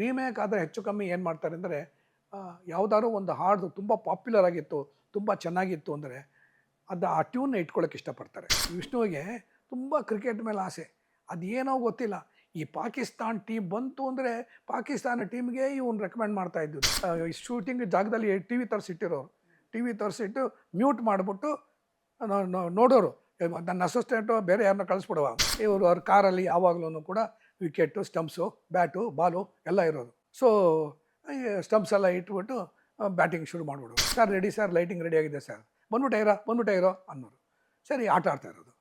Remake ಆದರೆ ಹೆಚ್ಚು ಕಮ್ಮಿ ಏನು ಮಾಡ್ತಾರೆ ಅಂದರೆ, ಯಾವುದಾದ್ರು ಒಂದು ಹಾಡು ತುಂಬ ಪಾಪ್ಯುಲರ್ ಆಗಿತ್ತು, ತುಂಬ ಚೆನ್ನಾಗಿತ್ತು ಅಂದರೆ ಆ ಟ್ಯೂನ್ನ ಇಟ್ಕೊಳ್ಳೋಕೆ ಇಷ್ಟಪಡ್ತಾರೆ. ವಿಷ್ಣುವಿಗೆ ತುಂಬ ಕ್ರಿಕೆಟ್ ಮೇಲೆ ಆಸೆ. ಅದೇನೋ ಗೊತ್ತಿಲ್ಲ, ಈ ಪಾಕಿಸ್ತಾನ್ ಟೀಮ್ ಬಂತು ಅಂದರೆ ಪಾಕಿಸ್ತಾನ ಟೀಮ್ಗೆ ಇವನು ರೆಕಮೆಂಡ್ ಮಾಡ್ತಾ ಇದ್ದು. ಶೂಟಿಂಗ್ ಜಾಗದಲ್ಲಿ ಟಿ ವಿ ತರಿಸಿಟ್ಟಿರೋರು, ಟಿ ವಿ ತರಿಸಿಟ್ಟು ಮ್ಯೂಟ್ ಮಾಡಿಬಿಟ್ಟು ನೋಡೋರು. ನನ್ನ ಅಸಿಸ್ಟೆಂಟು ಬೇರೆ ಯಾರನ್ನ ಕಳಿಸ್ಬಿಡುವ, ಇವರು ಅವ್ರ ಕಾರಲ್ಲಿ ಯಾವಾಗಲೂ ಕೂಡ ವಿಕೆಟು, ಸ್ಟಂಪ್ಸು, ಬ್ಯಾಟು, ಬಾಲು ಎಲ್ಲ ಇರೋದು. ಸೊ ಸ್ಟಂಪ್ಸ್ ಎಲ್ಲ ಇಟ್ಬಿಟ್ಟು ಬ್ಯಾಟಿಂಗ್ ಶುರು ಮಾಡಿಬಿಡು. Sir ready sir, lighting ready ಆಗಿದೆ ಸರ್, ಬಂದ್ಬಿಟ್ಟೆ ಇರೋ ಅನ್ನೋರು. ಸರಿ, ಆಟ ಆಡ್ತಾ ಇರೋದು.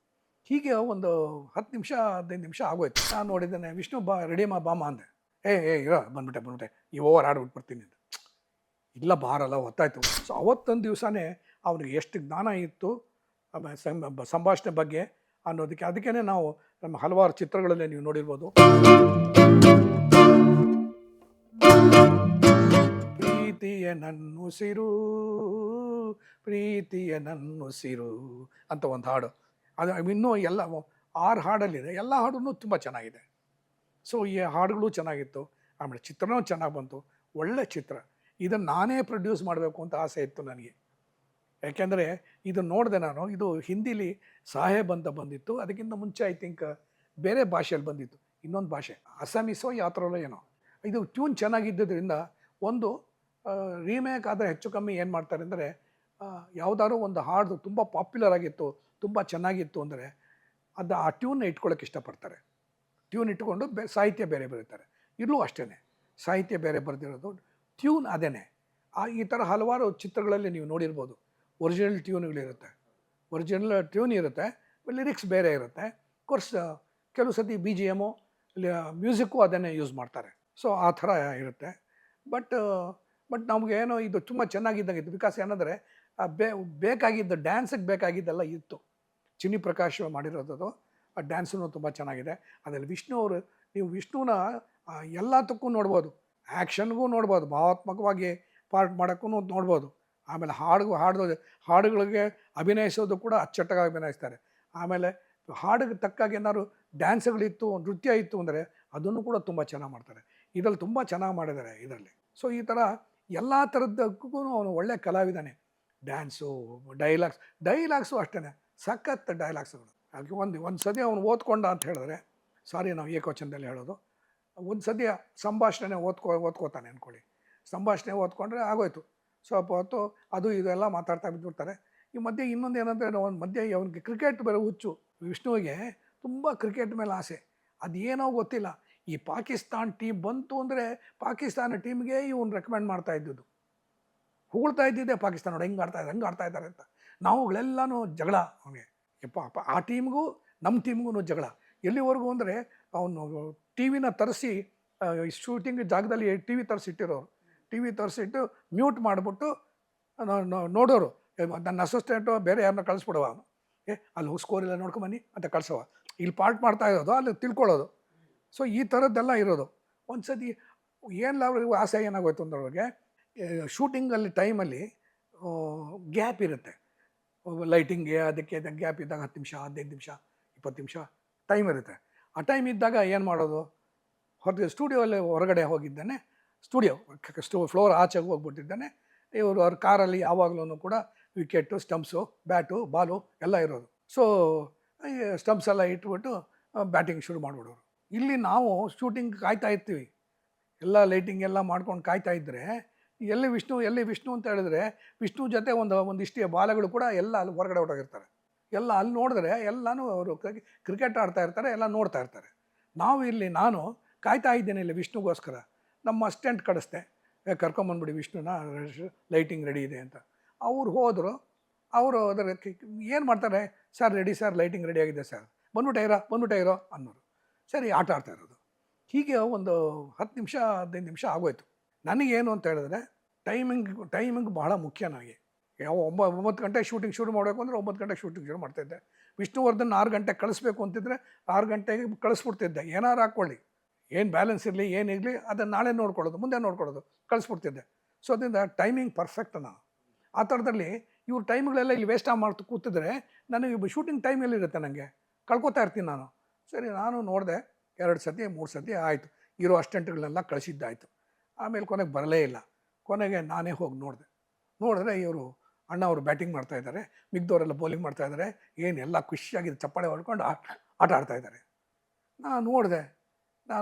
ಹೀಗೆ ಒಂದು 10 ನಿಮಿಷ 15 ನಿಮಿಷ ಆಗೋಯ್ತು. ನಾನು ನೋಡಿದ್ದೇನೆ, ವಿಷ್ಣು ರೆಡಿ ಬಾಮ ಅಂದೆ. ಇರೋ ಬಂದ್ಬಿಟ್ಟೆ ಈ ಓವರ್ ಆಡ್ಬಿಟ್ಟು ಅಂತ. ಇಲ್ಲ ಬಾರಲ್ಲ, ಹೊತ್ತಾಯ್ತು. ಸೊ ಅವತ್ತೊಂದು ದಿವಸನೇ ಅವ್ರಿಗೆ ಎಷ್ಟು ಜ್ಞಾನ ಇತ್ತು ಸಂಭಾಷಣೆ ಬಗ್ಗೆ ಅನ್ನೋದಕ್ಕೆ. ಅದಕ್ಕೇ ನಾವು ನಮ್ಮ ಹಲವಾರು ಚಿತ್ರಗಳಲ್ಲಿ ನೀವು ನೋಡಿರ್ಬೋದು, ಪ್ರೀತಿಯ ನನ್ನುಸಿರು ಪ್ರೀತಿಯ ನನ್ನುಸಿರು ಅಂತ ಒಂದು ಹಾಡು. ಅದು ಇನ್ನೂ ಎಲ್ಲ 6 ಹಾಡಲ್ಲಿದೆ. ಎಲ್ಲ ಹಾಡೂ ತುಂಬ ಚೆನ್ನಾಗಿದೆ. ಸೊ ಈ ಹಾಡುಗಳು ಚೆನ್ನಾಗಿತ್ತು, ಆಮೇಲೆ ಚಿತ್ರನೂ ಚೆನ್ನಾಗಿ ಬಂತು, ಒಳ್ಳೆ ಚಿತ್ರ. ಇದನ್ನು ನಾನೇ ಪ್ರೊಡ್ಯೂಸ್ ಮಾಡಬೇಕು ಅಂತ ಆಸೆ ಇತ್ತು ನನಗೆ. ಯಾಕೆಂದರೆ ಇದು ನೋಡಿದೆ ನಾನು, ಇದು ಹಿಂದಿಲಿ ಸಾಹೇಬ್ ಅಂತ ಬಂದಿತ್ತು. ಅದಕ್ಕಿಂತ ಮುಂಚೆ ಐ ಥಿಂಕ್ ಬೇರೆ ಭಾಷೆಯಲ್ಲಿ ಬಂದಿತ್ತು, ಇನ್ನೊಂದು ಭಾಷೆ, ಅಸ್ಸಾಮೀಸೋ ಯಾತ್ರಲ್ಲೋ ಏನೋ. ಇದು ಟ್ಯೂನ್ ಚೆನ್ನಾಗಿದ್ದರಿಂದ ಒಂದು ರೀಮೇಕ್ ಆದರೆ ಹೆಚ್ಚು ಕಮ್ಮಿ ಏನು ಮಾಡ್ತಾರೆ ಅಂದರೆ, ಯಾವುದಾದ್ರು ಒಂದು ಹಾಡು ತುಂಬ ಪಾಪ್ಯುಲರ್ ಆಗಿತ್ತು, ತುಂಬ ಚೆನ್ನಾಗಿತ್ತು ಅಂದರೆ ಆ ಟ್ಯೂನ್ನ ಇಟ್ಕೊಳ್ಳೋಕೆ ಇಷ್ಟಪಡ್ತಾರೆ. ಟ್ಯೂನ್ ಇಟ್ಕೊಂಡು ಸಾಹಿತ್ಯ ಬೇರೆ ಬರೀತಾರೆ. ಇಲ್ಲೂ ಅಷ್ಟೇ, ಸಾಹಿತ್ಯ ಬೇರೆ ಬರೆದಿರೋದು, ಟ್ಯೂನ್ ಅದೇನೆ. ಈ ಥರ ಹಲವಾರು ಚಿತ್ರಗಳಲ್ಲಿ ನೀವು ನೋಡಿರ್ಬೋದು. ಒರಿಜಿನಲ್ ಟ್ಯೂನ್ಗಳಿರುತ್ತೆ, ಒರಿಜಿನಲ್ ಟ್ಯೂನ್ ಇರುತ್ತೆ, ಲಿರಿಕ್ಸ್ ಬೇರೆ ಇರುತ್ತೆ. ಕೋರ್ಸ್ ಕೆಲವು ಸತಿ ಬಿ ಜಿ ಎಮ್ಮು, ಮ್ಯೂಸಿಕ್ಕು ಅದನ್ನೇ ಯೂಸ್ ಮಾಡ್ತಾರೆ. ಸೊ ಆ ಥರ ಇರುತ್ತೆ. ಬಟ್ ನಮಗೇನೋ ಇದು ತುಂಬ ಚೆನ್ನಾಗಿದ್ದಾಗಿತ್ತು. ಬಿಕಾಸ್ ಏನಂದರೆ ಬೇಕಾಗಿದ್ದು ಡ್ಯಾನ್ಸಿಗೆ ಬೇಕಾಗಿದ್ದೆಲ್ಲ ಇತ್ತು. ಚಿನ್ನಿ ಪ್ರಕಾಶ್ ಮಾಡಿರೋದು ಆ ಡ್ಯಾನ್ಸೂ ತುಂಬ ಚೆನ್ನಾಗಿದೆ. ಅದರಲ್ಲಿ ವಿಷ್ಣು ಅವರು, ನೀವು ವಿಷ್ಣುನ ಎಲ್ಲದಕ್ಕೂ ನೋಡ್ಬೋದು, ಆ್ಯಕ್ಷನ್ಗೂ ನೋಡ್ಬೋದು, ಭಾವಾತ್ಮಕವಾಗಿ ಪಾರ್ಟ್ ಮಾಡೋಕ್ಕೂ ನೋಡ್ಬೋದು. ಆಮೇಲೆ ಹಾಡುಗಳಿಗೆ ಅಭಿನಯಿಸೋದು ಕೂಡ ಅಚ್ಚುಕಟ್ಟಾಗಿ ಅಭಿನಯಿಸ್ತಾರೆ. ಆಮೇಲೆ ಹಾಡಿಗೆ ತಕ್ಕಾಗಿ ಏನಾದ್ರು ಡ್ಯಾನ್ಸ್ಗಳಿತ್ತು, ನೃತ್ಯ ಇತ್ತು ಅಂದರೆ ಅದನ್ನು ಕೂಡ ತುಂಬ ಚೆನ್ನಾಗಿ ಮಾಡ್ತಾರೆ. ಇದರಲ್ಲಿ ತುಂಬ ಚೆನ್ನಾಗಿ ಮಾಡಿದ್ದಾರೆ ಇದರಲ್ಲಿ. ಸೊ ಈ ಥರ ಎಲ್ಲ ಥರದ್ದಕ್ಕೂ ಅವನು ಒಳ್ಳೆ ಕಲಾವಿದಾನೆ. ಡ್ಯಾನ್ಸು, ಡೈಲಾಗ್ಸು ಅಷ್ಟೇ ಸಖತ್ ಡೈಲಾಗ್ಸ್ಗಳು. ಹಾಗೆ ಒಂದು ಸದ್ಯ ಅವನು ಓದ್ಕೊಂಡ ಅಂತ ಹೇಳಿದ್ರೆ, ಸಾರಿ ನಾವು ಏಕವಚನದಲ್ಲಿ ಹೇಳೋದು, ಒಂದು ಸದ್ಯ ಸಂಭಾಷಣೆ ಓದ್ಕೋತಾನೆ ಅಂದ್ಕೊಳ್ಳಿ. ಸಂಭಾಷಣೆ ಓದ್ಕೊಂಡ್ರೆ ಆಗೋಯ್ತು. ಸ್ವಲ್ಪ ಹೊತ್ತು ಅದು ಇದೆಲ್ಲ ಮಾತಾಡ್ತಾ ಬಿದ್ದುಬಿಡ್ತಾರೆ. ಈ ಮಧ್ಯೆ ಇನ್ನೊಂದು ಏನಂದರೆ, ಒಂದು ಮಧ್ಯೆ ಅವನಿಗೆ ಕ್ರಿಕೆಟ್ ಬೇರೆ ಹುಚ್ಚು. ವಿಷ್ಣುವಿಗೆ ತುಂಬ ಕ್ರಿಕೆಟ್ ಮೇಲೆ ಆಸೆ. ಅದೇನೋ ಗೊತ್ತಿಲ್ಲ, ಈ ಪಾಕಿಸ್ತಾನ್ ಟೀಮ್ ಬಂತು ಅಂದರೆ ಪಾಕಿಸ್ತಾನ ಟೀಮ್ಗೆ ಇವನು ರೆಕಮೆಂಡ್ ಮಾಡ್ತಾ ಇದ್ದಿದ್ದು. ಹೊಗಳ್ತಾ ಇದ್ದಿದ್ದೆ, ಪಾಕಿಸ್ತಾನ ನೋಡಿ ಹೆಂಗೆ ಆಡ್ತಾ ಇದ್ದಾರೆ ಅಂತ. ನಾವುಗಳೆಲ್ಲನೂ ಜಗಳ ಅವನಿಗೆ. ಆ ಟೀಮ್ಗೂ ನಮ್ಮ ಟೀಮ್ಗೂ ಜಗಳ. ಎಲ್ಲಿವರೆಗೂ ಅಂದರೆ ಅವನು ಟಿ ವಿನ ತರಿಸಿ, ಶೂಟಿಂಗ್ ಜಾಗದಲ್ಲಿ ಟಿ ವಿ ತರಿಸಿಟ್ಟಿರೋರು, ಟಿ ವಿ ತರಿಸಿಟ್ಟು ಮ್ಯೂಟ್ ಮಾಡಿಬಿಟ್ಟು ನೋಡೋರು. ನನ್ನ ಅಸಿಸ್ಟೆಂಟು ಬೇರೆ ಯಾರನ್ನ ಕಳಿಸ್ಬಿಡುವ, ಅಲ್ಲಿ ಹೋಗಿ ಸ್ಕೋರ್ ಎಲ್ಲ ನೋಡ್ಕೊಂಬನ್ನಿ ಅಂತ ಕಳ್ಸವ. ಇಲ್ಲಿ ಪಾರ್ಟ್ ಮಾಡ್ತಾ ಇರೋದು, ಅಲ್ಲಿ ತಿಳ್ಕೊಳ್ಳೋದು. ಸೊ ಈ ಥರದ್ದೆಲ್ಲ ಇರೋದು. ಒಂದು ಸತಿ ಏನಿಲ್ಲ, ಅವ್ರಿಗೆ ಆಸೆ ಏನಾಗೋಯ್ತು ಅಂದ್ರೆ, ಅವ್ರಿಗೆ ಶೂಟಿಂಗಲ್ಲಿ ಟೈಮಲ್ಲಿ ಗ್ಯಾಪ್ ಇರುತ್ತೆ. ಲೈಟಿಂಗ್ಗೆ ಅದಕ್ಕೆ ಗ್ಯಾಪ್ ಇದ್ದಾಗ 10 ನಿಮಿಷ 15 ನಿಮಿಷ 20 ನಿಮಿಷ ಟೈಮ್ ಇರುತ್ತೆ. ಆ ಟೈಮ್ ಇದ್ದಾಗ ಏನು ಮಾಡೋದು, ಸ್ಟುಡಿಯೋಲ್ಲಿ ಹೊರಗಡೆ ಹೋಗಿದ್ದಾನೆ, ಫ್ಲೋರ್ ಆಚೆಗೆ ಹೋಗ್ಬಿಟ್ಟಿದ್ದಾನೆ. ಇವರು ಅವ್ರ ಕಾರಲ್ಲಿ ಯಾವಾಗಲೂ ಕೂಡ ವಿಕೆಟು, ಸ್ಟಂಪ್ಸು, ಬ್ಯಾಟು, ಬಾಲು ಎಲ್ಲ ಇರೋದು. ಸೊ ಸ್ಟಂಪ್ಸ್ ಎಲ್ಲ ಇಟ್ಬಿಟ್ಟು ಬ್ಯಾಟಿಂಗ್ ಶುರು ಮಾಡಿಬಿಡೋರು. ಇಲ್ಲಿ ನಾವು ಶೂಟಿಂಗ್ ಕಾಯ್ತಾ ಇರ್ತೀವಿ, ಎಲ್ಲ ಲೈಟಿಂಗ್ ಎಲ್ಲ ಮಾಡ್ಕೊಂಡು ಕಾಯ್ತಾ ಇದ್ದರೆ, ಎಲ್ಲಿ ವಿಷ್ಣು ಅಂತ ಹೇಳಿದ್ರೆ, ವಿಷ್ಣು ಜೊತೆ ಒಂದಿಷ್ಟು ಬಾಲಗಳು ಕೂಡ ಎಲ್ಲ ಅಲ್ಲಿ ಹೊರಗಡೆ ಹೊರಟೋಗಿರ್ತಾರೆ. ಎಲ್ಲ ಅಲ್ಲಿ ನೋಡಿದ್ರೆ ಎಲ್ಲನೂ ಅವರು ಕ್ರಿಕೆಟ್ ಆಡ್ತಾ ಇರ್ತಾರೆ, ಎಲ್ಲ ನೋಡ್ತಾ ಇರ್ತಾರೆ. ನಾನು ಕಾಯ್ತಾ ಇದ್ದೇನೆ ಇಲ್ಲಿ ವಿಷ್ಣುಗೋಸ್ಕರ. ನಮ್ಮ ಅಸಿಸ್ಟೆಂಟ್ ಕಳಿಸ್ದೆ, ಕರ್ಕೊಂಬಂದ್ಬಿಡಿ ವಿಷ್ಣುನ, ಲೈಟಿಂಗ್ ರೆಡಿ ಇದೆ ಅಂತ. ಅವ್ರು ಹೋದರು. ಅವರು ಅದಕ್ಕೆ ಏನು ಮಾಡ್ತಾರೆ, sir ready sir, lighting ready ಆಗಿದೆ ಸರ್, ಬಂದ್ಬಿಟ್ಟೆ ಇರೋ ಅನ್ನೋರು. ಸರಿ, ಆಟ ಆಡ್ತಾ ಇರೋದು. ಹೀಗೆ ಒಂದು 10 ನಿಮಿಷ 15 ನಿಮಿಷ ಆಗೋಯ್ತು. ನನಗೇನು ಅಂತ ಹೇಳಿದ್ರೆ, ಟೈಮಿಂಗ್ ಬಹಳ ಮುಖ್ಯ ನನಗೆ. 9 ಗಂಟೆಗೆ ಶೂಟಿಂಗ್ ಶುರು ಮಾಡಬೇಕು ಅಂದರೆ 9 ಗಂಟೆಗೆ ಶೂಟಿಂಗ್ ಶುರು ಮಾಡ್ತಾಯಿದ್ದೆ. ವಿಷ್ಣುವರ್ಧನ್ 6 ಗಂಟೆಗೆ ಕಳಿಸ್ಬೇಕು ಅಂತಿದ್ರೆ 6 ಗಂಟೆಗೆ ಕಳಿಸ್ಬಿಡ್ತಿದ್ದೆ. ಏನಾರು ಹಾಕ್ಕೊಳ್ಳಿ, ಏನು ಬ್ಯಾಲೆನ್ಸ್ ಇರಲಿ ಏನಿರಲಿ ಅದನ್ನು ನಾಳೆ ನೋಡ್ಕೊಳ್ಳೋದು, ಮುಂದೆ ನೋಡ್ಕೊಳ್ಳೋದು, ಕಳಿಸ್ಬಿಡ್ತಿದ್ದೆ. ಸೊ ಅದರಿಂದ ಟೈಮಿಂಗ್ ಪರ್ಫೆಕ್ಟ್. ನಾನು ಆ ಥರದಲ್ಲಿ ಇವ್ರ ಟೈಮ್ಗಳೆಲ್ಲ ಇಲ್ಲಿ ವೇಸ್ಟ್ ಮಾಡ್ತು ಕೂತಿದ್ರೆ ನನಗೆ ಶೂಟಿಂಗ್ ಟೈಮಲ್ಲಿರುತ್ತೆ, ನನಗೆ ಕಳ್ಕೊತಾ ಇರ್ತೀನಿ ನಾನು. ಸರಿ, ನಾನು ನೋಡಿದೆ 2 ಸತಿ 3 ಸತಿ ಆಯಿತು. ಇರೋ ಅಸ್ಟೆಂಟ್ಗಳನ್ನೆಲ್ಲ ಕಳಿಸಿದ್ದಾಯಿತು. ಆಮೇಲೆ ಕೊನೆಗೆ ಬರಲೇ ಇಲ್ಲ. ಕೊನೆಗೆ ನಾನೇ ಹೋಗಿ ನೋಡಿದ್ರೆ ಇವರು ಅಣ್ಣ ಅವರು ಬ್ಯಾಟಿಂಗ್ ಮಾಡ್ತಾಯಿದ್ದಾರೆ, ಮಿಗ್ದವರೆಲ್ಲ ಬೌಲಿಂಗ್ ಮಾಡ್ತಾಯಿದ್ದಾರೆ, ಏನೆಲ್ಲ ಖುಷಿಯಾಗಿದೆ, ಚಪ್ಪಾಳೆ ಹೊಡ್ಕೊಂಡು ಆಟ ಆಡ್ತಾಯಿದ್ದಾರೆ. ನಾನು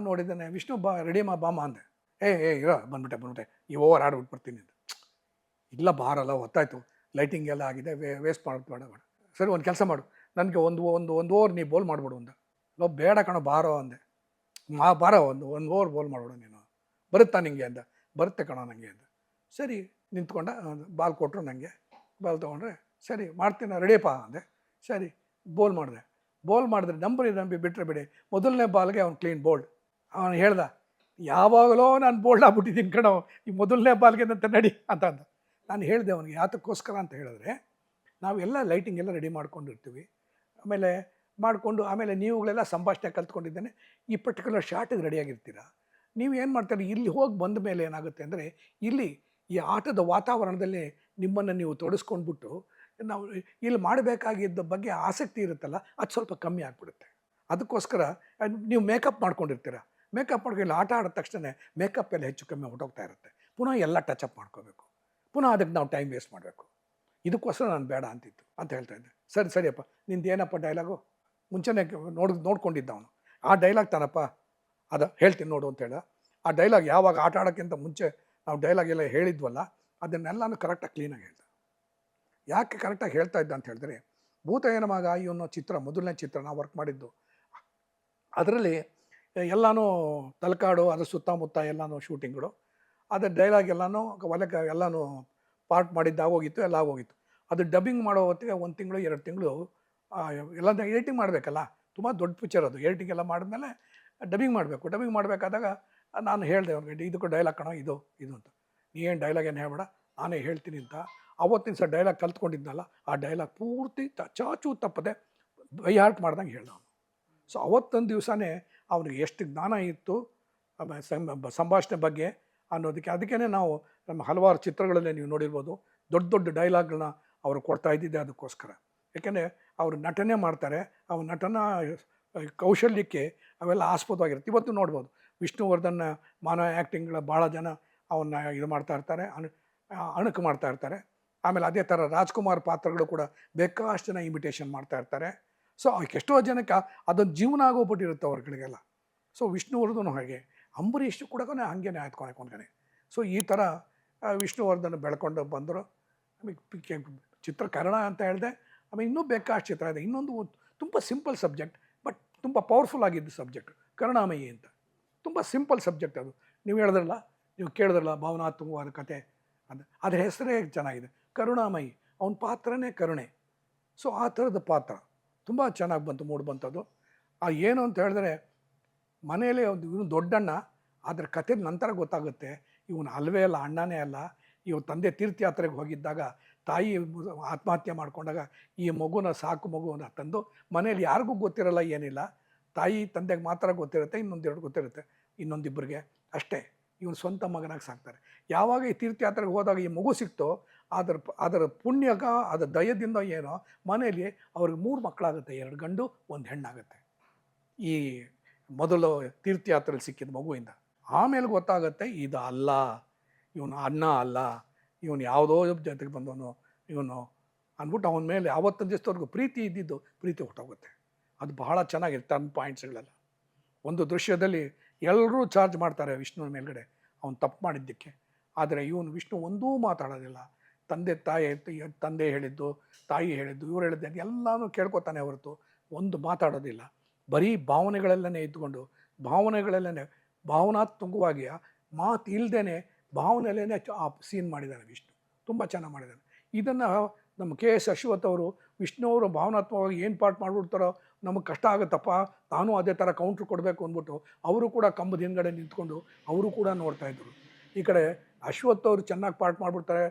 ನೋಡಿದ್ದೇನೆ. ವಿಷ್ಣು ರೆಡಿ ಬಾಮ ಅಂದೆ. ಇರೋ ಬಂದ್ಬಿಟ್ಟೆ ಈ ಓವರ್ ಆಡ್ಬಿಟ್ಟು ಬರ್ತೀನಿ ಅಂತ. ಇಲ್ಲ ಬಾರಲ್ಲ, ಹೊತ್ತಾಯ್ತು, ಲೈಟಿಂಗ್ ಎಲ್ಲ ಆಗಿದೆ, ವೇಸ್ಟ್ ಮಾಡೋದು ಬೇಡ. ಸರಿ ಒಂದು ಕೆಲಸ ಮಾಡು, ನನಗೆ ಒಂದು ಓವರ್ ನೀ ಬೋಲ್ ಮಾಡಿಬಿಡು ಅಂದ. ಬೇಡ ಕಣೋ ಬಾರೋ ಅಂದೆ. ಬಾರೋ ಒಂದು ಓವರ್ ಬೋಲ್ ಮಾಡ್ಬಿಡು ನೀನು, ಬರುತ್ತಾ ನಿಂಗೆ ಅಂದ. ಬರುತ್ತೆ ಕಣೋ ನನಗೆ ಅಂದ. ಸರಿ ನಿಂತ್ಕೊಂಡ, ಬಾಲ್ ಕೊಟ್ಟರು ನನಗೆ. ಬಾಲ್ ತೊಗೊಂಡ್ರೆ ಸರಿ ಮಾಡ್ತೀನಿ ರೆಡಿಯಪ್ಪ ಅಂದೆ. ಸರಿ ಬೋಲ್ ಮಾಡಿದ್ರೆ ನಂಬಿ ಬಿಟ್ಟರೆ ಬಿಡಿ, ಮೊದಲನೇ ಬಾಲ್ಗೆ ಅವ್ನು ಕ್ಲೀನ್ ಬೋಲ್ಡ್. ಅವನು ಹೇಳ್ದ, ಯಾವಾಗಲೋ ನಾನು ಬೋಲ್ಡ್ ಆಗ್ಬಿಟ್ಟಿದ್ದೀನಿ ಕಣೋ, ಈ ಮೊದಲನೇ ಬಾಲ್ಗೆ ಅಂತ ನಡಿ ಅಂತ ಅಂದ. ನಾನು ಹೇಳಿದೆ ಅವನಿಗೆ ಯಾತಕ್ಕೋಸ್ಕರ ಅಂತ ಹೇಳಿದ್ರೆ, ನಾವೆಲ್ಲ ಲೈಟಿಂಗ್ ಎಲ್ಲ ರೆಡಿ ಮಾಡ್ಕೊಂಡಿರ್ತೀವಿ, ಆಮೇಲೆ ನೀವುಗಳೆಲ್ಲ ಸಂಭಾಷಣೆ ಕಲ್ತ್ಕೊಂಡಿದ್ದೇನೆ, ಈ ಪರ್ಟಿಕ್ಯುಲರ್ ಶಾರ್ಟಿಗೆ ರೆಡಿಯಾಗಿರ್ತೀರ. ನೀವು ಏನು ಮಾಡ್ತಾರೆ, ಇಲ್ಲಿ ಹೋಗಿ ಬಂದ ಮೇಲೆ ಏನಾಗುತ್ತೆ ಅಂದರೆ, ಇಲ್ಲಿ ಈ ಆಟದ ವಾತಾವರಣದಲ್ಲಿ ನಿಮ್ಮನ್ನು ನೀವು ತೊಡಸ್ಕೊಂಡ್ಬಿಟ್ಟು ನಾವು ಇಲ್ಲಿ ಮಾಡಬೇಕಾಗಿದ್ದ ಬಗ್ಗೆ ಆಸಕ್ತಿ ಇರುತ್ತಲ್ಲ, ಅದು ಸ್ವಲ್ಪ ಕಮ್ಮಿ ಆಗಿಬಿಡುತ್ತೆ. ಅದಕ್ಕೋಸ್ಕರ ನೀವು ಮೇಕಪ್ ಮಾಡ್ಕೊಂಡಿರ್ತೀರ, ಮೇಕಪ್ ಮಾಡ್ಕೊಂಡು ಆಟ ಆಡಿದ ತಕ್ಷಣ ಮೇಕಪ್ ಎಲ್ಲ ಹೆಚ್ಚು ಕಮ್ಮಿ ಹೊಟ್ಟೋಗ್ತಾ ಇರುತ್ತೆ. ಪುನಃ ಎಲ್ಲ ಟಚಪ್ ಮಾಡ್ಕೋಬೇಕು, ಪುನಃ ಅದಕ್ಕೆ ನಾವು ಟೈಮ್ ವೇಸ್ಟ್ ಮಾಡಬೇಕು. ಇದಕ್ಕೋಸ್ಕರ ನಾನು ಬೇಡ ಅಂತ ಹೇಳ್ತಾ ಇದ್ದೆ. ಸರಿಯಪ್ಪ, ನಿಂದು ಏನಪ್ಪ ಡೈಲಾಗು ಮುಂಚೆನೇ ನೋಡ್ಕೊಂಡಿದ್ದ ಅವನು. ಆ ಡೈಲಾಗ್ ತಾನಪ್ಪ ಅದು ಹೇಳ್ತೀನಿ ನೋಡು ಅಂತ ಹೇಳ. ಆ ಡೈಲಾಗ್ ಯಾವಾಗ ಆಟ ಆಡೋಕ್ಕಿಂತ ಮುಂಚೆ ನಾವು ಡೈಲಾಗ್ ಎಲ್ಲ ಹೇಳಿದ್ವಲ್ಲ, ಅದನ್ನೆಲ್ಲನೂ ಕರೆಕ್ಟಾಗಿ ಕ್ಲೀನಾಗಿ ಹೇಳ್ದ. ಯಾಕೆ ಕರೆಕ್ಟಾಗಿ ಹೇಳ್ತಾ ಇದ್ದ ಅಂತ ಹೇಳಿದ್ರೆ, ಭೂತಯ್ಯನ ಮಗ ಅನ್ನೋ ಚಿತ್ರ, ಮೊದಲನೇ ಚಿತ್ರ ನಾವು ವರ್ಕ್ ಮಾಡಿದ್ದು, ಅದರಲ್ಲಿ ಎಲ್ಲನೂ ತಲಕಾಡು, ಅದ್ರ ಸುತ್ತಮುತ್ತ ಎಲ್ಲನೂ ಶೂಟಿಂಗ್ಗಳು, ಅದರ ಡೈಲಾಗ್ ಎಲ್ಲನೂ ಎಲ್ಲನೂ ಪಾರ್ಟ್ ಮಾಡಿದ್ದಾಗೋಗಿತ್ತು, ಎಲ್ಲ ಆಗೋಗಿತ್ತು. ಅದು ಡಬ್ಬಿಂಗ್ ಮಾಡೋ ಹೊತ್ತಿಗೆ 1 ತಿಂಗಳು 2 ತಿಂಗಳು ಎಲ್ಲ ಎಡಿಟಿಂಗ್ ಮಾಡಬೇಕಲ್ಲ, ತುಂಬ ದೊಡ್ಡ ಪಿಕ್ಚರ್ ಅದು. ಎಡಿಟಿಂಗ್ ಎಲ್ಲ ಮಾಡಿದ್ಮೇಲೆ ಡಬ್ಬಿಂಗ್ ಮಾಡಬೇಕು. ಡಬ್ಬಿಂಗ್ ಮಾಡಬೇಕಾದಾಗ ನಾನು ಹೇಳಿದೆ ಅವ್ರಿಗೆ, ಇದಕ್ಕೂ ಡೈಲಾಗ್ ಕಣೋ ಇದು ಅಂತ. ನೀ ಏನು ಡೈಲಾಗ್ ಏನು ಹೇಳ್ಬೇಡ, ನಾನೇ ಹೇಳ್ತೀನಿ ಅಂತ. ಅವತ್ತಿನ ಸಹ ಡೈಲಾಗ್ ಕಲ್ತ್ಕೊಂಡಿದ್ನಲ್ಲ, ಆ ಡೈಲಾಗ್ ಪೂರ್ತಿ ಚಾಚು ತಪ್ಪದೆ ಬೈ ಹಾರ್ಟ್ ಮಾಡ್ದಂಗೆ ಹೇಳ್ದ ಅವನು. ಸೊ ಅವತ್ತೊಂದು ದಿವಸನೇ ಅವ್ನಿಗೆ ಎಷ್ಟು ಜ್ಞಾನ ಇತ್ತು ಸಂಭಾಷಣೆ ಬಗ್ಗೆ ಅನ್ನೋದಕ್ಕೆ. ಅದಕ್ಕೇ ನಾವು ನಮ್ಮ ಹಲವಾರು ಚಿತ್ರಗಳಲ್ಲೇ ನೀವು ನೋಡಿರ್ಬೋದು, ದೊಡ್ಡ ದೊಡ್ಡ ಡೈಲಾಗ್ಗಳನ್ನ ಅವರು ಕೊಡ್ತಾ ಇದ್ದಿದ್ದೆ ಅದಕ್ಕೋಸ್ಕರ. ಯಾಕೆಂದರೆ ಅವರು ನಟನೆ ಮಾಡ್ತಾರೆ, ಅವ್ರ ನಟನ ಕೌಶಲ್ಯಕ್ಕೆ ಅವೆಲ್ಲ ಆಸ್ಪದವಾಗಿರುತ್ತೆ. ಇವತ್ತು ನೋಡ್ಬೋದು, ವಿಷ್ಣುವರ್ಧನ್ ಮಾನವ ಆ್ಯಕ್ಟಿಂಗ್ಗಳ ಭಾಳ ಜನ ಅವನ್ನ ಇದು ಮಾಡ್ತಾ ಇರ್ತಾರೆ, ಅಣಕು ಮಾಡ್ತಾ ಇರ್ತಾರೆ. ಆಮೇಲೆ ಅದೇ ಥರ ರಾಜ್ಕುಮಾರ್ ಪಾತ್ರಗಳು ಕೂಡ ಬೇಕಾಷ್ಟು ಜನ ಇಮಿಟೇಷನ್ ಮಾಡ್ತಾ ಇರ್ತಾರೆ. ಸೊ ಎಷ್ಟೋ ಜನಕ್ಕೆ ಅದೊಂದು ಜೀವನ ಆಗೋಗ್ಬಿಟ್ಟಿರುತ್ತೆ ಅವ್ರಗಳಿಗೆಲ್ಲ. ಸೊ ವಿಷ್ಣುವರ್ಧನ್ ಹಾಗೆ, ಅಂಬರೀಷ್ ಕೂಡ ಹಾಗೇನೆ ಆಯ್ತು ಕೊನೆ. ಸೊ ಈ ಥರ ವಿಷ್ಣುವರ್ಧನ್ ಬೆಳ್ಕೊಂಡು ಬಂದರು. ಆಮೇಲೆ ಚಿತ್ರ ಕನ್ನಡ ಅಂತ ಹೇಳಿದೆ. ಆಮೇಲೆ ಇನ್ನೂ ಬೇಕಾಷ್ಟು ಚಿತ್ರ ಇದೆ. ಇನ್ನೊಂದು ತುಂಬ ಸಿಂಪಲ್ ಸಬ್ಜೆಕ್ಟ್, ಬಟ್ ತುಂಬ ಪವರ್ಫುಲ್ ಆಗಿದ್ದು ಸಬ್ಜೆಕ್ಟ್, ಕರುಣಾಮಯಿ ಅಂತ. ತುಂಬ ಸಿಂಪಲ್ ಸಬ್ಜೆಕ್ಟ್ ಅದು. ನೀವು ಕೇಳಿದ್ರಲ್ಲ ಭಾವನಾತ್ಮಕವಾದ ಕತೆ, ಅದ್ರ ಹೆಸರೇ ಚೆನ್ನಾಗಿದೆ, ಕರುಣಾಮಯಿ. ಅವನ ಪಾತ್ರನೇ ಕರುಣೆ. ಸೊ ಆ ಥರದ ಪಾತ್ರ ತುಂಬ ಚೆನ್ನಾಗಿ ಮೂಡಿ ಬಂತದ್ದು. ಏನು ಅಂತ ಹೇಳಿದ್ರೆ, ಮನೆಯಲ್ಲೇ ಇವನು ದೊಡ್ಡಣ್ಣ, ಅದರ ಕತೆ ನಂತರ ಗೊತ್ತಾಗುತ್ತೆ ಇವನು ಅಲ್ಲವೇ ಅಲ್ಲ, ಅಣ್ಣನೇ ಅಲ್ಲ. ಇವ್ರ ತಂದೆ ತೀರ್ಥಯಾತ್ರೆಗೆ ಹೋಗಿದ್ದಾಗ ತಾಯಿ ಆತ್ಮಹತ್ಯೆ ಮಾಡ್ಕೊಂಡಾಗ ಈ ಮಗುನ ಸಾಕು ಮಗುನ ತಂದು ಮನೇಲಿ ಯಾರಿಗೂ ಗೊತ್ತಿರಲ್ಲ, ಏನಿಲ್ಲ. ತಾಯಿ ತಂದೆಗೆ ಮಾತ್ರ ಗೊತ್ತಿರುತ್ತೆ, ಇನ್ನೊಂದೆರಡು ಗೊತ್ತಿರುತ್ತೆ, ಇನ್ನೊಂದಿಬ್ಬರಿಗೆ ಅಷ್ಟೇ. ಇವನು ಸ್ವಂತ ಮಗನಾಗಿ ಸಾಕ್ತಾರೆ. ಯಾವಾಗ ಈ ತೀರ್ಥಯಾತ್ರೆಗೆ ಹೋದಾಗ ಈ ಮಗು ಸಿಕ್ತೋ, ಅದರ ಪುಣ್ಯಕ, ಅದರ ದಯದಿಂದ ಏನೋ ಮನೆಯಲ್ಲಿ ಅವ್ರಿಗೆ 3 ಮಕ್ಕಳಾಗುತ್ತೆ, 2 ಗಂಡು 1 ಹೆಣ್ಣಾಗುತ್ತೆ. ಈ ಮೊದಲು ತೀರ್ಥಯಾತ್ರೆಯಲ್ಲಿ ಸಿಕ್ಕಿದ ಮಗುವಿಂದ. ಆಮೇಲೆ ಗೊತ್ತಾಗುತ್ತೆ ಇದು ಅಲ್ಲ, ಇವನು ಅಣ್ಣ ಅಲ್ಲ, ಇವನು ಯಾವುದೋ ಜೊತೆಗೆ ಬಂದವನು ಇವನು ಅಂದ್ಬಿಟ್ಟು ಅವನ ಮೇಲೆ ಆವತ್ತಿನ ದಿವಸದವರೆಗೂ ಪ್ರೀತಿ ಹೊಟ್ಟೋಗುತ್ತೆ. ಅದು ಬಹಳ ಚೆನ್ನಾಗಿದೆ ಟರ್ನ್ ಪಾಯಿಂಟ್ಸ್ಗಳೆಲ್ಲ. ಒಂದು ದೃಶ್ಯದಲ್ಲಿ ಎಲ್ಲರೂ ಚಾರ್ಜ್ ಮಾಡ್ತಾರೆ ವಿಷ್ಣುವಿನ ಮೇಲ್ಗಡೆ ಅವನು ತಪ್ಪು ಮಾಡಿದ್ದಕ್ಕೆ. ಆದರೆ ಇವನು ವಿಷ್ಣು ಒಂದೂ ಮಾತಾಡೋದಿಲ್ಲ. ತಂದೆ ಹೇಳಿದ್ದು, ತಾಯಿ ಹೇಳಿದ್ದು, ಇವ್ರು ಹೇಳಿದ್ದು ಎಲ್ಲನೂ ಕೇಳ್ಕೊತಾನೆ ಹೊರತು ಒಂದು ಮಾತಾಡೋದಿಲ್ಲ. ಬರೀ ಭಾವನೆಗಳಲ್ಲೇ ಇದ್ದುಕೊಂಡು ಭಾವನಾತ್ಮಕವಾಗಿ ಮಾತು ಇಲ್ಲದೇ ಭಾವನೆಯಲ್ಲೇ ಆ ಸೀನ್ ಮಾಡಿದ್ದಾನೆ ವಿಷ್ಣು. ತುಂಬ ಚೆನ್ನಾಗಿ ಮಾಡಿದ್ದಾನೆ. ಇದನ್ನು ನಮ್ಮ KS ಅಶ್ವಥ್ ಅವರು, ವಿಷ್ಣು ಅವರು ಭಾವನಾತ್ಮಕವಾಗಿ ಏನು ಪಾಠ ಮಾಡಿಬಿಡ್ತಾರೋ ನಮಗೆ ಕಷ್ಟ ಆಗುತ್ತಪ್ಪ, ನಾನು ಅದೇ ಥರ ಕೌಂಟ್ರ್ ಕೊಡಬೇಕು ಅಂದ್ಬಿಟ್ಟು ಅವರು ಕೂಡ ಕಂಬದ ಹಿಂದ್ಗಡೆ ನಿಂತ್ಕೊಂಡು ಅವರು ಕೂಡ ನೋಡ್ತಾಯಿದ್ರು. ಈ ಕಡೆ ಅಶ್ವಥ್ ಅವರು ಚೆನ್ನಾಗಿ ಪಾಠ ಮಾಡಿಬಿಡ್ತಾರೆ,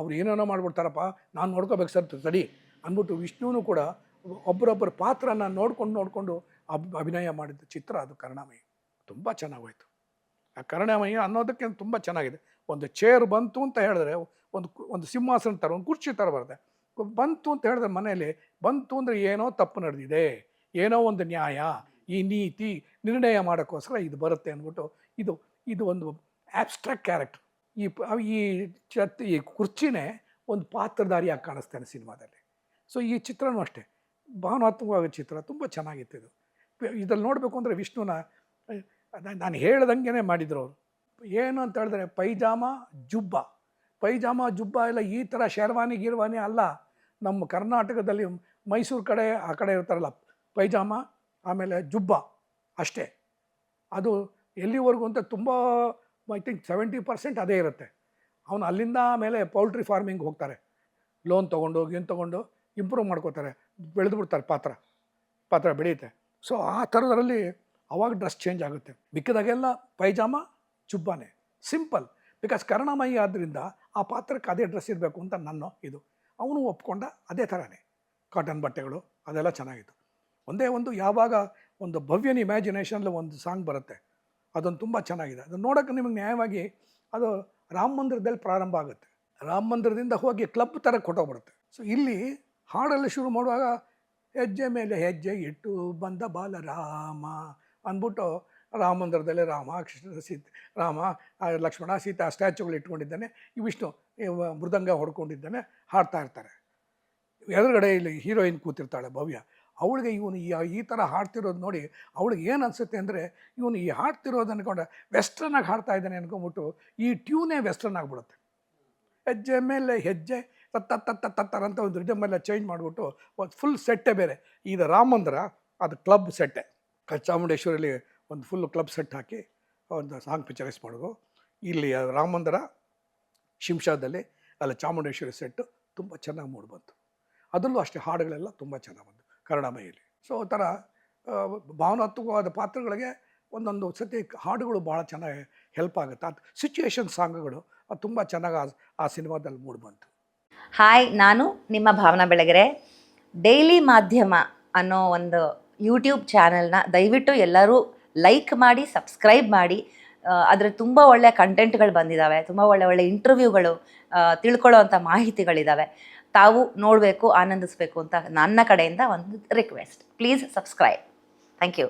ಅವ್ರು ಏನೇನೋ ಮಾಡಿಬಿಡ್ತಾರಪ್ಪ, ನಾನು ನೋಡ್ಕೋಬೇಕು ಸರ್ ತಡಿ ಅಂದ್ಬಿಟ್ಟು ವಿಷ್ಣುವೂ ಕೂಡ ಒಬ್ಬರೊಬ್ಬರ ಪಾತ್ರನ ನೋಡಿಕೊಂಡು ಅಭಿನಯ ಮಾಡಿದ ಚಿತ್ರ ಅದು ಕರುಣಾಮಯಿ. ತುಂಬ ಚೆನ್ನಾಗೋಯ್ತು. ಆ ಕರುಣಾಮಯಿ ಅನ್ನೋದಕ್ಕೆ ತುಂಬ ಚೆನ್ನಾಗಿದೆ. ಒಂದು ಚೇರ್ ಬಂತು ಅಂತ ಹೇಳಿದ್ರೆ, ಒಂದು ಸಿಂಹಾಸನ ಥರ, ಒಂದು ಕುರ್ಚಿ ಥರ ಬರುತ್ತೆ. ಬಂತು ಅಂತ ಹೇಳಿದ್ರೆ ಮನೆಯಲ್ಲಿ ಬಂತು ಅಂದರೆ ಏನೋ ತಪ್ಪು ನಡೆದಿದೆ, ಏನೋ ಒಂದು ನ್ಯಾಯ, ಈ ನೀತಿ ನಿರ್ಣಯ ಮಾಡೋಕ್ಕೋಸ್ಕರ ಇದು ಬರುತ್ತೆ ಅಂದ್ಬಿಟ್ಟು ಇದು ಇದು ಒಂದು ಆಬ್ಸ್ಟ್ರಾಕ್ಟ್ ಕ್ಯಾರೆಕ್ಟರ್. ಈ ಕುರ್ಚಿನೇ ಒಂದು ಪಾತ್ರಧಾರಿಯಾಗಿ ಕಾಣಿಸ್ತಾನೆ ಸಿನಿಮಾದಲ್ಲಿ. ಸೊ ಈ ಚಿತ್ರನೂ ಅಷ್ಟೇ ಭಾವನಾತ್ಮಕವಾದ ಚಿತ್ರ, ತುಂಬ ಚೆನ್ನಾಗಿತ್ತು ಇದು. ಇದ್ರಲ್ಲಿ ನೋಡಬೇಕು ಅಂದರೆ ವಿಷ್ಣುನ ನಾನು ಹೇಳ್ದಂಗೆ ಮಾಡಿದ್ರು ಅವರು. ಏನು ಅಂತ ಹೇಳಿದ್ರೆ ಪೈಜಾಮ ಜುಬ್ಬ ಎಲ್ಲ ಈ ಥರ ಶೇರ್ವಾನಿ ಗಿರ್ವಾನಿ ಅಲ್ಲ. ನಮ್ಮ ಕರ್ನಾಟಕದಲ್ಲಿ ಮೈಸೂರು ಕಡೆ ಆ ಕಡೆ ಇರ್ತಾರಲ್ಲ ಪೈಜಾಮ ಆಮೇಲೆ ಜುಬ್ಬ ಅಷ್ಟೇ. ಅದು ಎಲ್ಲಿವರೆಗೂ ಅಂತ ತುಂಬ ಐ ಥಿಂಕ್ 70% ಅದೇ ಇರುತ್ತೆ. ಅವನು ಅಲ್ಲಿಂದ ಆಮೇಲೆ ಪೌಲ್ಟ್ರಿ ಫಾರ್ಮಿಂಗ್ ಹೋಗ್ತಾರೆ, ಲೋನ್ ತೊಗೊಂಡು ಇಂಪ್ರೂವ್ ಮಾಡ್ಕೋತಾರೆ, ಬೆಳೆದು ಬಿಡ್ತಾರೆ, ಪಾತ್ರ ಬೆಳೆಯುತ್ತೆ. ಸೊ ಆ ಥರದ್ರಲ್ಲಿ ಅವಾಗ ಡ್ರೆಸ್ ಚೇಂಜ್ ಆಗುತ್ತೆ. ಮಿಕ್ಕಿದಾಗೆಲ್ಲ ಪೈಜಾಮ ಜುಬ್ಬಾನೆ, ಸಿಂಪಲ್. ಬಿಕಾಸ್ ಕರುಣಾಮಯಿ ಆದ್ದರಿಂದ ಆ ಪಾತ್ರಕ್ಕೆ ಅದೇ ಡ್ರೆಸ್ ಇರಬೇಕು ಅಂತ ನನ್ನ ಇದು. ಅವನು ಒಪ್ಕೊಂಡ ಅದೇ ಥರನೇ ಕಾಟನ್ ಬಟ್ಟೆಗಳು ಅದೆಲ್ಲ ಚೆನ್ನಾಗಿತ್ತು. ಒಂದೇ ಒಂದು ಯಾವಾಗ ಒಂದು ಭವ್ಯನ ಇಮ್ಯಾಜಿನೇಷನಲ್ಲಿ ಒಂದು ಸಾಂಗ್ ಬರುತ್ತೆ, ಅದೊಂದು ತುಂಬ ಚೆನ್ನಾಗಿದೆ. ಅದನ್ನು ನೋಡೋಕ್ಕೆ ನಿಮಗೆ ನ್ಯಾಯವಾಗಿ ಅದು ರಾಮ ಮಂದಿರದಲ್ಲಿ ಪ್ರಾರಂಭ ಆಗುತ್ತೆ, ರಾಮ ಮಂದಿರದಿಂದ ಹೋಗಿ ಕ್ಲಬ್ ಥರ ಕೊಟ್ಟೋಗ್ಬಿಡುತ್ತೆ. ಸೊ ಇಲ್ಲಿ ಹಾಡಲ್ಲಿ ಶುರು ಮಾಡುವಾಗ ಹೆಜ್ಜೆ ಮೇಲೆ ಹೆಜ್ಜೆ ಇಟ್ಟು ಬಂದ ಬಾಲರಾಮ ಅಂದ್ಬಿಟ್ಟು ರಾಮ ಮಂದಿರದಲ್ಲಿ ರಾಮ ಲಕ್ಷ್ಮಣ ಸೀತಾ ಸ್ಟ್ಯಾಚ್ಯುಗಳು ಇಟ್ಕೊಂಡಿದ್ದಾನೆ, ಈ ವಿಷ್ಣು ಮೃದಂಗ ಹೊಡ್ಕೊಂಡಿದ್ದಾನೆ, ಹಾಡ್ತಾ ಇರ್ತಾರೆ. ಎದುರುಗಡೆ ಇಲ್ಲಿ ಹೀರೋಯಿನ್ ಕೂತಿರ್ತಾಳೆ ಭವ್ಯ. ಅವಳಿಗೆ ಇವನು ಈ ಥರ ಹಾಡ್ತಿರೋದು ನೋಡಿ ಅವಳಿಗೆ ಏನು ಅನಿಸುತ್ತೆ ಅಂದರೆ ಇವನು ಈ ಹಾಡ್ತಿರೋದು ಅಂದ್ಕೊಂಡ್ರೆ ವೆಸ್ಟರ್ನಾಗಿ ಹಾಡ್ತಾ ಇದ್ದಾನೆ ಅನ್ಕೊಂಬಿಟ್ಟು ಈ ಟ್ಯೂನೇ ವೆಸ್ಟರ್ನ್ ಆಗಿಬಿಡುತ್ತೆ. ಹೆಜ್ಜೆ ಮೇಲೆ ಹೆಜ್ಜೆ ತತ್ತರ ಅಂತ ಒಂದು ರಿದಮ್ ಎಲ್ಲ ಚೇಂಜ್ ಮಾಡಿಬಿಟ್ಟು ಒಂದು ಫುಲ್ ಸೆಟ್ಟೇ ಬೇರೆ. ಇದು ರಾಮ ಮಂದಿರ ಅದು ಕ್ಲಬ್ ಸೆಟ್ಟೆ. ಚಾಮುಂಡೇಶ್ವರಿಲಿ ಒಂದು ಫುಲ್ ಕ್ಲಬ್ ಸೆಟ್ ಹಾಕಿ ಒಂದು ಸಾಂಗ್ ಪಿಕ್ಚರೈಸ್ ಮಾಡೋದು. ಇಲ್ಲಿ ರಾಮ ಮಂದಿರ ಶಿಂಷಾದಲ್ಲಿ ಅಲ್ಲಿ ಚಾಮುಂಡೇಶ್ವರಿ ಸೆಟ್ಟು ತುಂಬ ಚೆನ್ನಾಗಿ ಮೂಡಿಬಂತು. ಅದರಲ್ಲೂ ಅಷ್ಟೇ ಹಾಡುಗಳೆಲ್ಲ ತುಂಬ ಚೆನ್ನಾಗಿ ಬಂತು ಕರುಣಾಮಯಿಯಲ್ಲಿ. ಸೊ ಆ ಥರ ಭಾವನಾತ್ಮಕವಾದ ಪಾತ್ರಗಳಿಗೆ ಒಂದೊಂದು ಸತಿ ಹಾಡುಗಳು ಭಾಳ ಚೆನ್ನಾಗಿ ಹೆಲ್ಪ್ ಆಗುತ್ತೆ. ಅದು ಸಿಚುಯೇಷನ್ ಸಾಂಗ್ಗಳು ಅದು ತುಂಬ ಚೆನ್ನಾಗಿ ಆ ಸಿನಿಮಾದಲ್ಲಿ ಮೂಡಿಬಂತು. ಹಾಯ್, ನಾನು ನಿಮ್ಮ ಭಾವನಾ ಬೆಳಗೆರೆ. ಡೈಲಿ ಮಾಧ್ಯಮ ಅನ್ನೋ ಒಂದು ಯೂಟ್ಯೂಬ್ ಚಾನಲ್ನ ದಯವಿಟ್ಟು ಎಲ್ಲರೂ ಲೈಕ್ ಮಾಡಿ, ಸಬ್ಸ್ಕ್ರೈಬ್ ಮಾಡಿ. ಅದರ ತುಂಬ ಒಳ್ಳೆಯ ಕಂಟೆಂಟ್ಗಳು ಬಂದಿದ್ದಾವೆ, ತುಂಬ ಒಳ್ಳೆ ಇಂಟರ್ವ್ಯೂಗಳು, ತಿಳ್ಕೊಳ್ಳೋ ಅಂಥ ಮಾಹಿತಿಗಳಿದ್ದಾವೆ. ತಾವು ನೋಡಬೇಕು, ಆನಂದಿಸಬೇಕು ಅಂತ ನನ್ನ ಕಡೆಯಿಂದ ಒಂದು request. Please subscribe. Thank you.